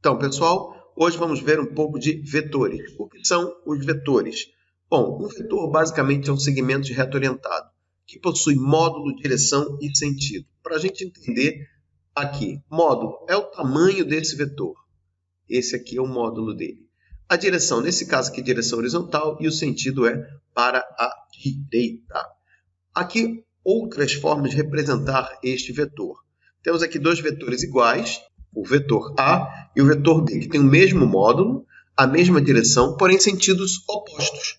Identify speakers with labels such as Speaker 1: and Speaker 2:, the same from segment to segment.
Speaker 1: Então, pessoal, hoje vamos ver um pouco de vetores. O que são os vetores? Bom, um vetor basicamente é um segmento de reto orientado, que possui módulo, direção e sentido. Para a gente entender aqui, módulo é o tamanho desse vetor. Esse aqui é o módulo dele. A direção, nesse caso aqui, direção horizontal, e o sentido é para a direita. Aqui, outras formas de representar este vetor. Temos aqui dois vetores iguais, o vetor A e o vetor B, que tem o mesmo módulo, a mesma direção, porém sentidos opostos.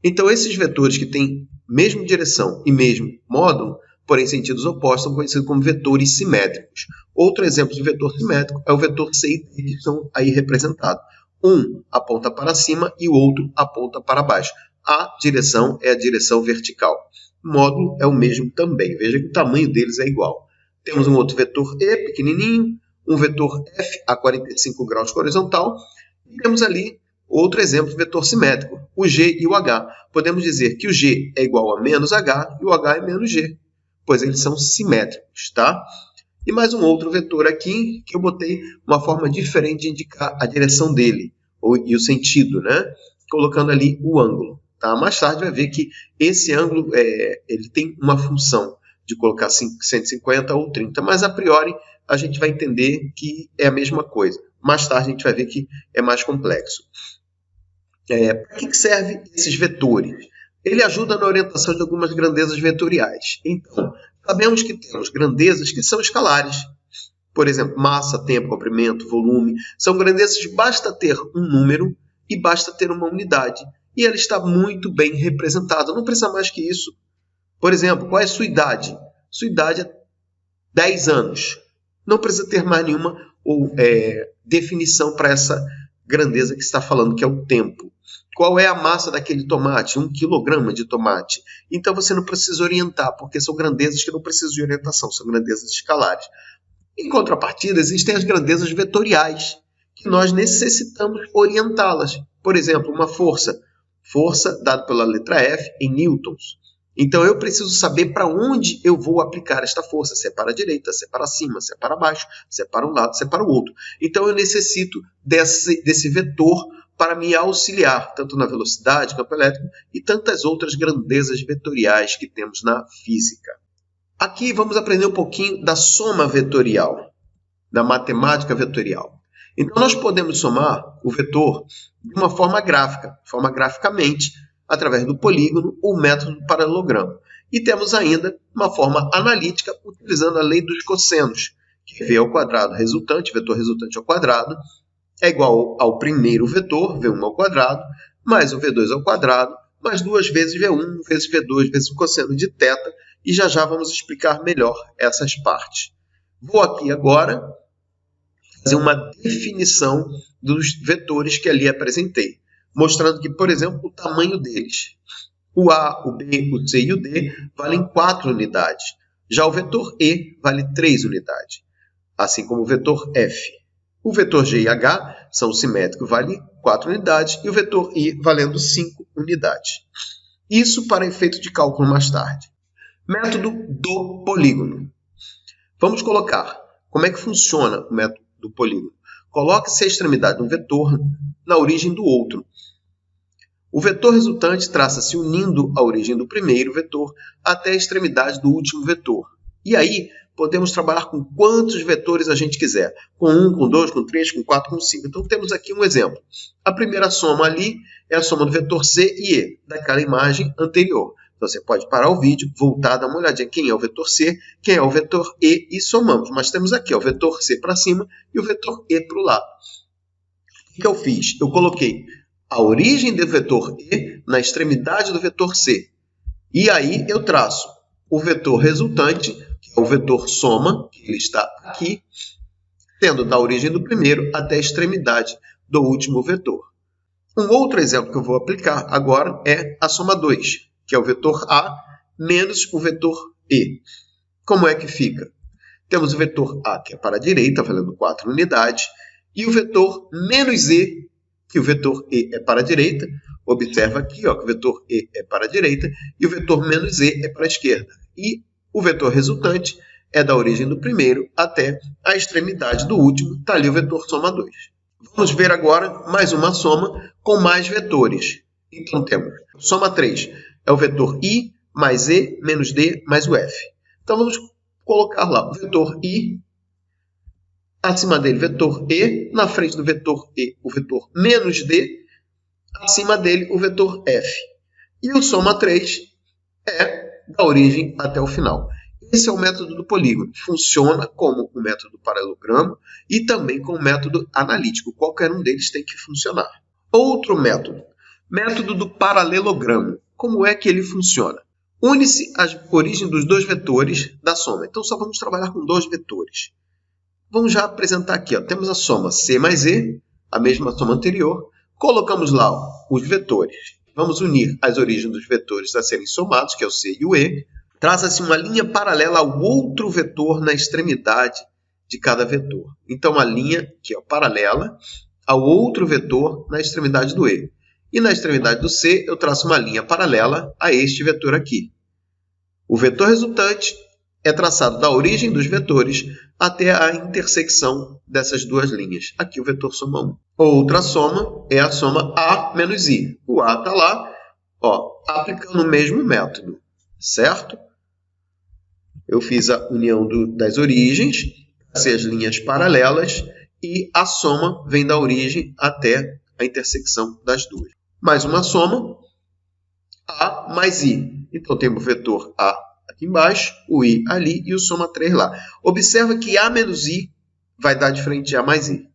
Speaker 1: Então, esses vetores que têm mesma direção e mesmo módulo, porém sentidos opostos, são conhecidos como vetores simétricos. Outro exemplo de vetor simétrico é o vetor C e D, que estão aí representados. Um aponta para cima e o outro aponta para baixo. A direção é a direção vertical. O módulo é o mesmo também. Veja que o tamanho deles é igual. Temos um outro vetor E, pequenininho, um vetor F a 45 graus horizontal, e temos ali outro exemplo de vetor simétrico, o G e o H. Podemos dizer que o G é igual a menos H e o H é menos G, pois eles são simétricos, tá? E mais um outro vetor aqui, que eu botei uma forma diferente de indicar a direção dele, e o sentido, né? Colocando ali o ângulo. Tá? Mais tarde vai ver que esse ângulo ele tem uma função de colocar 150 ou 30, mas a priori a gente vai entender que é a mesma coisa. Mais tarde a gente vai ver que é mais complexo. Para que servem esses vetores? Ele ajuda na orientação de algumas grandezas vetoriais. Então, sabemos que temos grandezas que são escalares. Por exemplo, massa, tempo, comprimento, volume. São grandezas que basta ter um número e basta ter uma unidade. E ela está muito bem representada. Não precisa mais que isso. Por exemplo, qual é a sua idade? Sua idade é 10 anos. Não precisa ter mais nenhuma definição para essa grandeza que está falando, que é o tempo. Qual é a massa daquele tomate? 1 quilograma de tomate. Então você não precisa orientar, porque são grandezas que não precisam de orientação, são grandezas escalares. Em contrapartida, existem as grandezas vetoriais, que nós necessitamos orientá-las. Por exemplo, uma força. Força dada pela letra F em newtons. Então eu preciso saber para onde eu vou aplicar esta força, se é para a direita, se é para cima, se é para baixo, se é para um lado, se é para o outro. Então eu necessito desse vetor para me auxiliar, tanto na velocidade, campo elétrico e tantas outras grandezas vetoriais que temos na física. Aqui vamos aprender um pouquinho da soma vetorial, da matemática vetorial. Então nós podemos somar o vetor de uma forma gráfica, graficamente, através do polígono ou método do paralelogramo. E temos ainda uma forma analítica utilizando a lei dos cossenos, que V ao quadrado resultante, vetor resultante ao quadrado, é igual ao primeiro vetor, V1 ao quadrado, mais o V2 ao quadrado, mais 2 vezes V1 vezes V2 vezes o cosseno de θ, e já já vamos explicar melhor essas partes. Vou aqui agora fazer uma definição dos vetores que ali apresentei, mostrando que, por exemplo, o tamanho deles. O A, o B, o C e o D valem 4 unidades. Já o vetor E vale 3 unidades, assim como o vetor F. O vetor G e H são simétricos, vale 4 unidades, e o vetor I valendo 5 unidades. Isso para efeito de cálculo mais tarde. Método do polígono. Vamos colocar como é que funciona o método do polígono. Coloque-se a extremidade de um vetor na origem do outro. O vetor resultante traça-se unindo a origem do primeiro vetor até a extremidade do último vetor. E aí, podemos trabalhar com quantos vetores a gente quiser. Com 1, com 2, com 3, com 4, com 5. Então, temos aqui um exemplo. A primeira soma ali é a soma do vetor C e E, daquela imagem anterior. Então, você pode parar o vídeo, voltar, dar uma olhadinha quem é o vetor C, quem é o vetor E e somamos. Mas temos aqui o vetor C para cima e o vetor E para o lado. O que eu fiz? Eu coloquei a origem do vetor E na extremidade do vetor C. E aí eu traço o vetor resultante, que é o vetor soma, que ele está aqui, tendo da origem do primeiro até a extremidade do último vetor. Um outro exemplo que eu vou aplicar agora é a soma 2, que é o vetor A menos o vetor E. Como é que fica? Temos o vetor A, que é para a direita, valendo 4 unidades, e o vetor menos E, que o vetor E é para a direita. Observa aqui ó, que o vetor E é para a direita e o vetor menos E é para a esquerda. E o vetor resultante é da origem do primeiro até a extremidade do último. Está ali o vetor soma 2. Vamos ver agora mais uma soma com mais vetores. Então temos soma 3, é o vetor I mais E menos D mais o F. Então vamos colocar lá o vetor I, acima dele vetor E, na frente do vetor E o vetor menos D, acima dele o vetor F. E o soma 3 é da origem até o final. Esse é o método do polígono. Funciona como o método paralelogramo e também como o método analítico. Qualquer um deles tem que funcionar. Outro método. Método do paralelogramo. Como é que ele funciona? Une-se a origem dos dois vetores da soma. Então só vamos trabalhar com dois vetores. Vamos já apresentar aqui. Temos a soma C mais E, a mesma soma anterior. Colocamos lá os vetores. Vamos unir as origens dos vetores a serem somados, que é o C e o E. Traça-se uma linha paralela ao outro vetor na extremidade de cada vetor. Então, a linha que é paralela ao outro vetor na extremidade do E. E na extremidade do C, eu traço uma linha paralela a este vetor aqui. O vetor resultante é traçado da origem dos vetores até a intersecção dessas duas linhas. Aqui o vetor soma 1. Outra soma é a soma A menos I. O A está lá, aplicando o mesmo método, certo? Eu fiz a união das origens, tracei as linhas paralelas e a soma vem da origem até a intersecção das duas. Mais uma soma, A mais I. Então, temos o vetor A aqui embaixo, o I ali e o soma 3 lá. Observa que A menos I vai dar de frente de A mais I.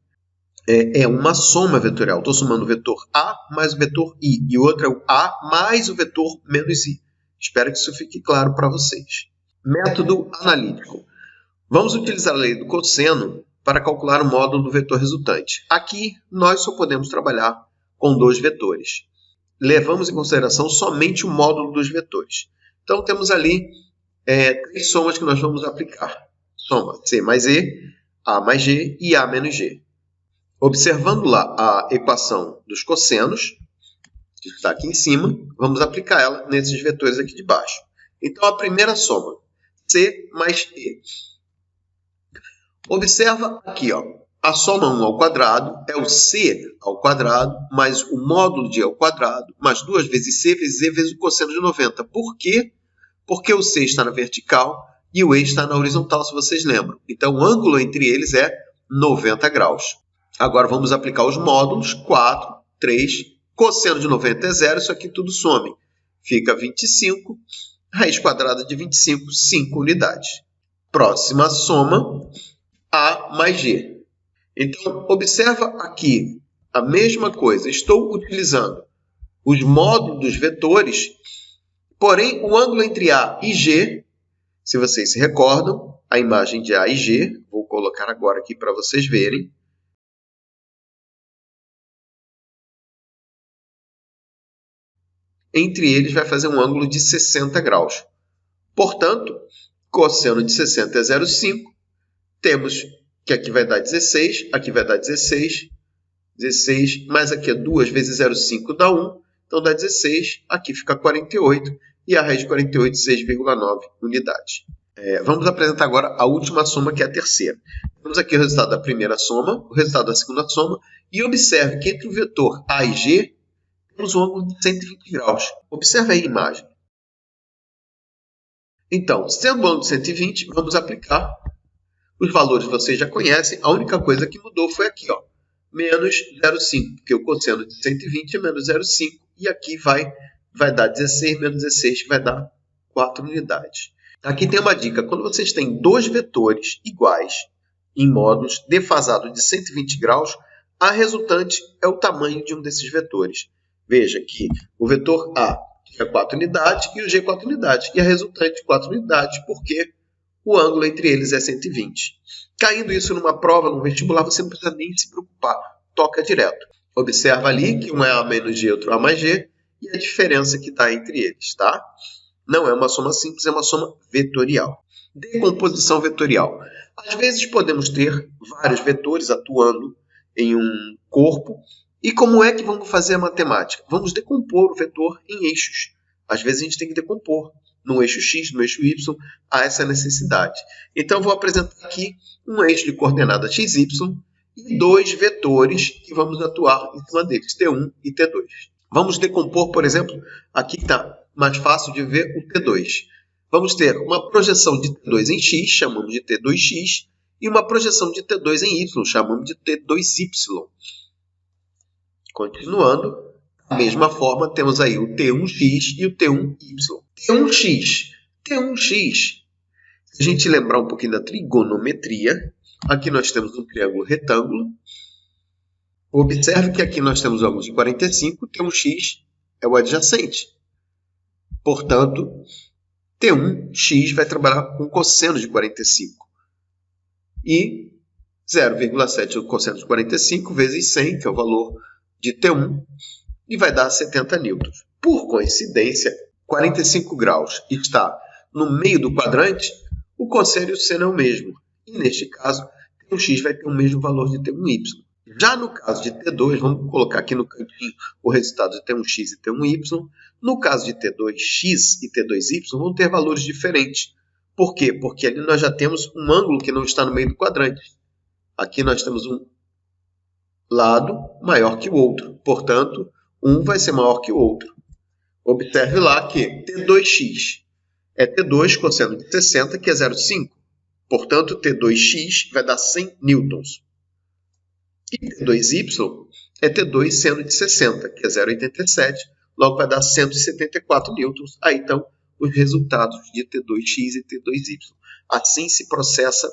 Speaker 1: É uma soma vetorial. Estou somando o vetor A mais o vetor I. E o outro é o A mais o vetor menos I. Espero que isso fique claro para vocês. Método analítico. Vamos utilizar a lei do cosseno para calcular o módulo do vetor resultante. Aqui, nós só podemos trabalhar com dois vetores. Levamos em consideração somente o módulo dos vetores. Então, temos ali três somas que nós vamos aplicar. Soma C mais E, A mais G e A menos G. Observando lá a equação dos cossenos, que está aqui em cima, vamos aplicar ela nesses vetores aqui de baixo. Então, a primeira soma, C mais E. Observa aqui, a soma 1 ao quadrado é o C ao quadrado mais o módulo de E ao quadrado mais 2 vezes C vezes E vezes o cosseno de 90. Por quê? Porque o C está na vertical e o E está na horizontal, se vocês lembram. Então, o ângulo entre eles é 90 graus. Agora, vamos aplicar os módulos, 4, 3, cosseno de 90 é 0, isso aqui tudo some. Fica 25, raiz quadrada de 25, 5 unidades. Próxima soma, A mais G. Então, observa aqui a mesma coisa. Estou utilizando os módulos dos vetores, porém, o ângulo entre A e G, se vocês se recordam, a imagem de A e G, vou colocar agora aqui para vocês verem. Entre eles vai fazer um ângulo de 60 graus. Portanto, cosseno de 60 é 0,5. Temos que aqui vai dar 16, aqui vai dar 16, 16, mas aqui é 2 vezes 0,5 dá 1, então dá 16, aqui fica 48, e a raiz de 48, 6,9 unidades. Vamos apresentar agora a última soma, que é a terceira. Temos aqui o resultado da primeira soma, o resultado da segunda soma, e observe que entre o vetor A e G, temos um ângulo de 120 graus. Observe aí a imagem. Então, sendo o ângulo de 120, vamos aplicar os valores que vocês já conhecem. A única coisa que mudou foi aqui, menos 0,5, porque o cosseno de 120 é menos 0,5, e aqui vai dar 16 menos 16, que vai dar 4 unidades. Aqui tem uma dica. Quando vocês têm dois vetores iguais em módulos defasados de 120 graus, a resultante é o tamanho de um desses vetores. Veja que o vetor A é 4 unidades e o G 4 unidades. E a resultante 4 unidades, porque o ângulo entre eles é 120. Caindo isso numa prova, num vestibular, você não precisa nem se preocupar. Toca direto. Observa ali que um é A menos G e outro A mais G, e a diferença que está entre eles, tá? Não é uma soma simples, é uma soma vetorial. Decomposição vetorial. Às vezes podemos ter vários vetores atuando em um corpo. E como é que vamos fazer a matemática? Vamos decompor o vetor em eixos. Às vezes a gente tem que decompor no eixo X, no eixo Y, há essa necessidade. Então, eu vou apresentar aqui um eixo de coordenada XY e dois vetores que vamos atuar em cima deles, T1 e T2. Vamos decompor, por exemplo, aqui está mais fácil de ver o T2. Vamos ter uma projeção de T2 em x, chamamos de T2x, e uma projeção de T2 em y, chamamos de T2y. Continuando, da mesma forma, temos aí o T1x e o T1y. T1x. Se a gente lembrar um pouquinho da trigonometria, aqui nós temos um triângulo retângulo. Observe que aqui nós temos o ângulo de 45, T1x é o adjacente. Portanto, T1x vai trabalhar com cosseno de 45. E 0,7 o cosseno de 45 vezes 100, que é o valor de T1, e vai dar 70 newtons. Por coincidência, 45 graus está no meio do quadrante, o cosseno e o seno é o mesmo. E neste caso, T1x vai ter o mesmo valor de T1y. Já no caso de T2, vamos colocar aqui no cantinho o resultado de T1x e T1y. No caso de T2x e T2y, vão ter valores diferentes. Por quê? Porque ali nós já temos um ângulo que não está no meio do quadrante. Aqui nós temos um lado maior que o outro. Portanto, um vai ser maior que o outro. Observe lá que T2x é T2 cosseno de 60, que é 0,5. Portanto, T2x vai dar 100 newtons. E T2y é T2 seno de 60, que é 0,87. Logo vai dar 174 newtons. Aí estão os resultados de T2x e T2y. Assim se processa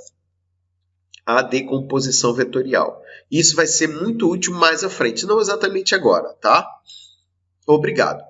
Speaker 1: a decomposição vetorial. Isso vai ser muito útil mais à frente, não exatamente agora, tá? Obrigado.